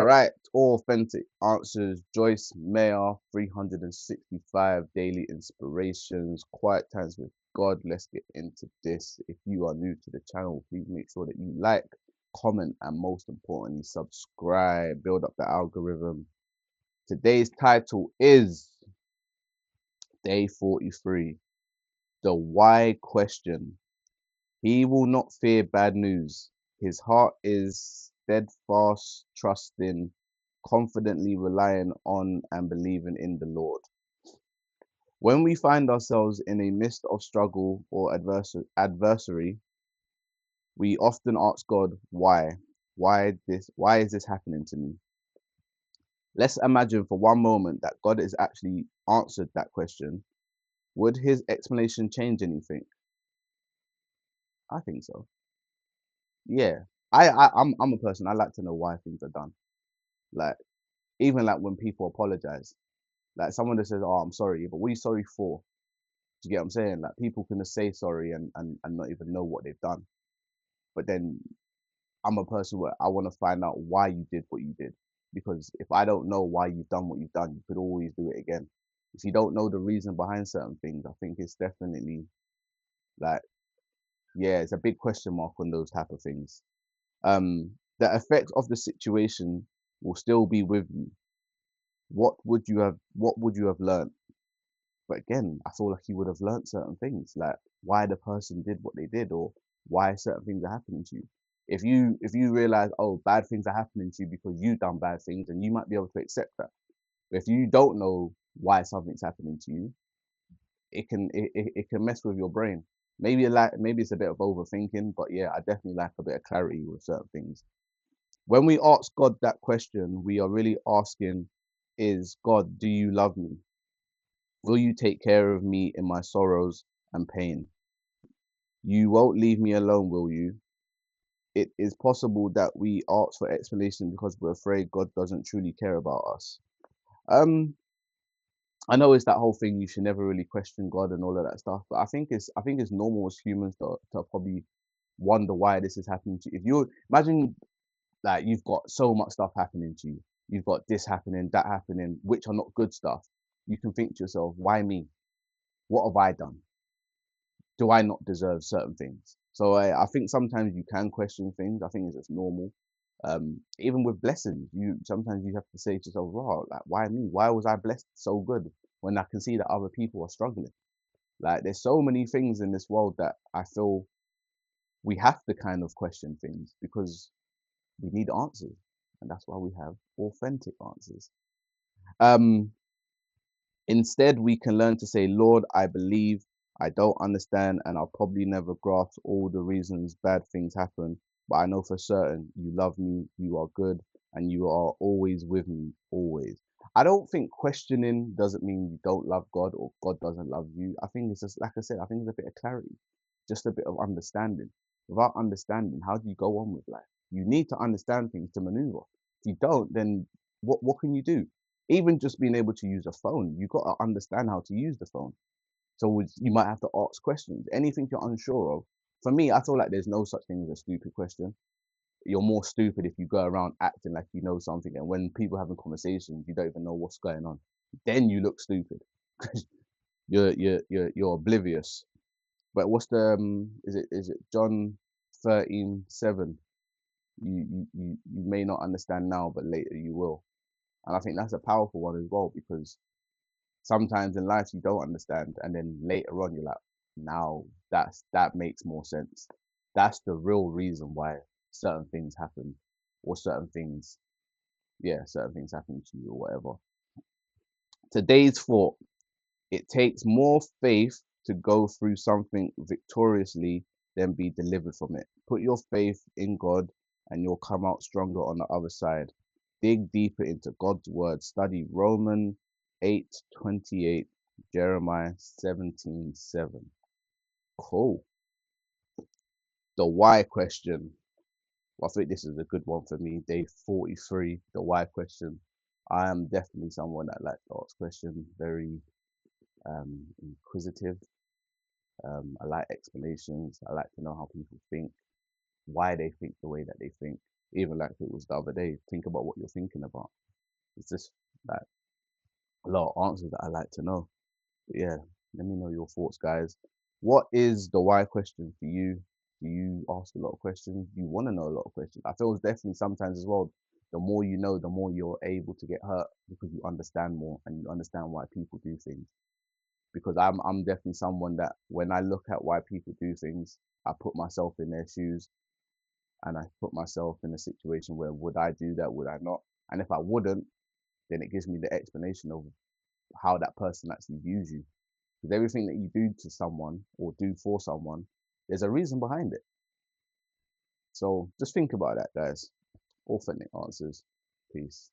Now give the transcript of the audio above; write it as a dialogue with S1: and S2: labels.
S1: right, authentic answers. Joyce Mayer, 365 daily inspirations, quiet times with God. Let's get into this. If you are new to the channel, please make sure that you like, comment, and most importantly, subscribe. Build up the algorithm. Today's title is Day 43, the why question. He will not fear bad news. His heart is steadfast, trusting, confidently relying on and believing in the Lord. When we find ourselves in a midst of struggle or adversary, we often ask God, why? Why this? Why is this happening to me? Let's imagine for one moment that God has actually answered that question. Would his explanation change anything? I think so. Yeah. I'm a person, I like to know why things are done. Like, even like when people apologize, like someone that says, "Oh, I'm sorry," but what are you sorry for? Do you get what I'm saying? Like, people can just say sorry and not even know what they've done. But then I'm a person where I want to find out why you did what you did. Because if I don't know why you've done what you've done, you could always do it again. If you don't know the reason behind certain things, I think it's definitely like, yeah, it's a big question mark on those type of things. The effect of the situation will still be with you. What would you have learned? But again, I feel like he would have learned certain things, like why the person did what they did, or why certain things are happening to you. If you realize, oh, bad things are happening to you because you've done bad things, and you might be able to accept that. But if you don't know why something's happening to you, it can mess with your brain. Maybe it's a bit of overthinking, but yeah, I definitely like a bit of clarity with certain things. When we ask God that question, we are really asking, is God, do you love me? Will you take care of me in my sorrows and pain? You won't leave me alone, will you? It is possible that we ask for explanation because we're afraid God doesn't truly care about us. Um, I know it's that whole thing, you should never really question God and all of that stuff, but I think it's normal as humans to probably wonder why this is happening to you. If you imagine, like, you've got so much stuff happening to you, you've got this happening, that happening, which are not good stuff. You can think to yourself, why me? What have I done? Do I not deserve certain things? So I think sometimes you can question things. I think it's just normal. Even with blessings, you sometimes you have to say to yourself, "Raw, like, why me? Why was I blessed so good when I can see that other people are struggling?" Like, there's so many things in this world that I feel we have to kind of question things because we need answers, and that's why we have authentic answers. Um, Instead, we can learn to say, Lord, I believe, I don't understand, and I'll probably never grasp all the reasons bad things happen, but I know for certain you love me, you are good, and you are always with me, always. I don't think questioning doesn't mean you don't love God or God doesn't love you. I think it's just, like I said, I think it's a bit of clarity, just a bit of understanding. Without understanding, how do you go on with life? You need to understand things to maneuver. If you don't, then what can you do? Even just being able to use a phone, you got to understand how to use the phone. So you might have to ask questions. Anything you're unsure of. For me, I feel like there's no such thing as a stupid question. You're more stupid if you go around acting like you know something, and when people having conversations, you don't even know what's going on. Then you look stupid because you're oblivious. But what's the is it John 13:7? You may not understand now, but later you will. And I think that's a powerful one as well, because sometimes in life you don't understand, and then later on you're like, now that makes more sense. That's the real reason why certain things happen, or certain things happen to you or whatever. Today's thought: it takes more faith to go through something victoriously than be delivered from it. Put your faith in God and you'll come out stronger on the other side. Dig deeper into God's word. Study Romans 8:28, Jeremiah 17:7. Cool. The why question. Well, I think this is a good one for me. Day 43, the why question. I am definitely someone that likes to ask questions, very inquisitive. I like explanations. I like to know how people think, why they think the way that they think. Even like it was the other day, think about what you're thinking about. It's just like a lot of answers that I like to know. But yeah, let me know your thoughts, guys. What is the why question for you? Do you ask a lot of questions? Do you want to know a lot of questions? I feel it's definitely sometimes as well. The more you know, the more you're able to get hurt because you understand more and you understand why people do things. Because I'm definitely someone that when I look at why people do things, I put myself in their shoes and I put myself in a situation where would I do that? Would I not? And if I wouldn't, then it gives me the explanation of how that person actually views you. Because everything that you do to someone or do for someone, there's a reason behind it. So just think about that, guys. Authentic answers. Peace.